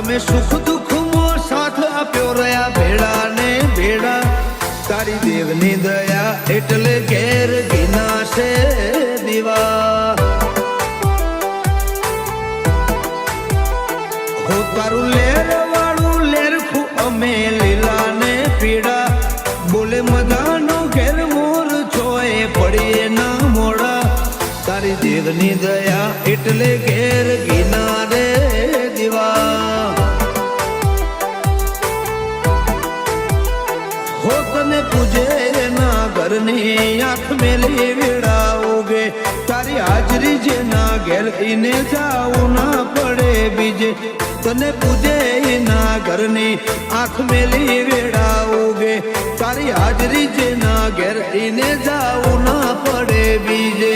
તમે સુખ દુઃખમાં સાથ આપ્યો રહ્યા ભેડા ને ભેડા તારી દેવની દયા એટલે ઘેર ઘીના છે દીવા હો તારું લેર વાળું લેરખું અમે લીલા ને પીડા બોલે મદાનો ઘેર મોર છોય પડીએ ના મોડા તારી દેવની દયા એટલે ઘેર ઘીના રે દીવા હો તને પૂજે ના ઘરની આંખ મેલી વેડા ઉગે તારી હાજરી જેના ઘેર એને જાવું ના પડે બીજે તને પૂજે ના ઘરની આંખ મેલી વેડા ઉગે તારી હાજરી જેના ઘેર એને જાવું ના પડે